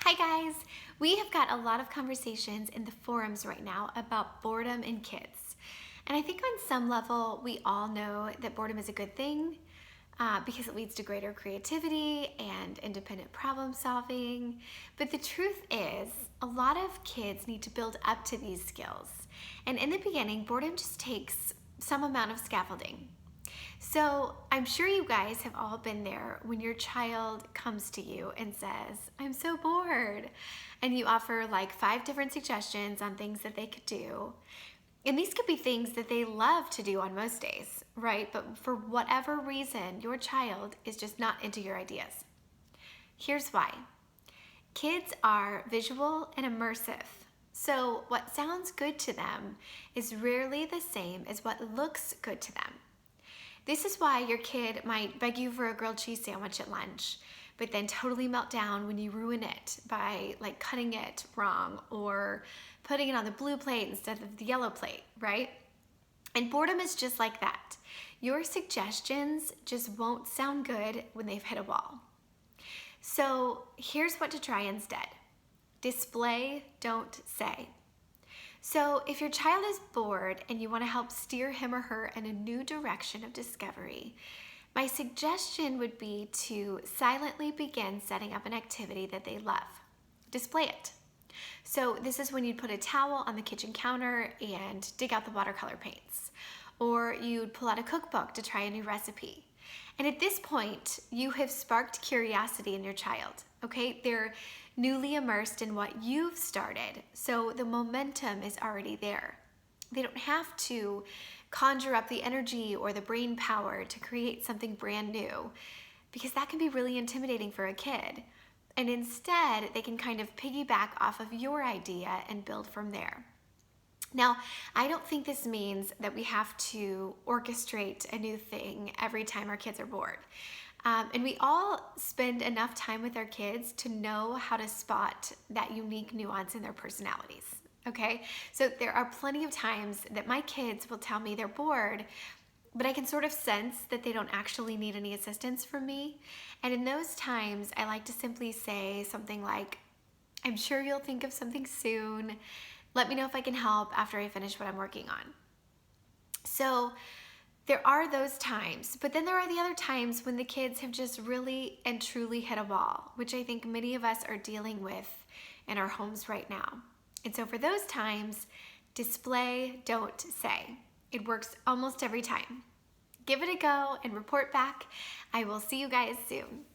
Hi guys! We have got a lot of conversations in the forums right now about boredom in kids. And I think on some level, we all know that boredom is a good thing because it leads to greater creativity and independent problem solving. But the truth is, a lot of kids need to build up to these skills. And in the beginning, boredom just takes some amount of scaffolding. So I'm sure you guys have all been there when your child comes to you and says, I'm so bored. And you offer like 5 different suggestions on things that they could do. And these could be things that they love to do on most days, right? But for whatever reason, your child is just not into your ideas. Here's why. Kids are visual and immersive. So what sounds good to them is rarely the same as what looks good to them. This is why your kid might beg you for a grilled cheese sandwich at lunch, but then totally melt down when you ruin it by like cutting it wrong or putting it on the blue plate instead of the yellow plate, right? And boredom is just like that. Your suggestions just won't sound good when they've hit a wall. So here's what to try instead. Display, don't say. So if your child is bored and you want to help steer him or her in a new direction of discovery, my suggestion would be to silently begin setting up an activity that they love. Display it. So this is when you'd put a towel on the kitchen counter and dig out the watercolor paints. Or you'd pull out a cookbook to try a new recipe. And at this point, you have sparked curiosity in your child, okay? They're newly immersed in what you've started, so the momentum is already there. They don't have to conjure up the energy or the brain power to create something brand new, because that can be really intimidating for a kid. And instead, they can kind of piggyback off of your idea and build from there. Now, I don't think this means that we have to orchestrate a new thing every time our kids are bored. And we all spend enough time with our kids to know how to spot that unique nuance in their personalities, okay? So there are plenty of times that my kids will tell me they're bored, but I can sort of sense that they don't actually need any assistance from me. And in those times, I like to simply say something like, I'm sure you'll think of something soon. Let me know if I can help after I finish what I'm working on. So there are those times, but then there are the other times when the kids have just really and truly hit a wall, which I think many of us are dealing with in our homes right now. And so for those times, display, don't say. It works almost every time. Give it a go and report back. I will see you guys soon.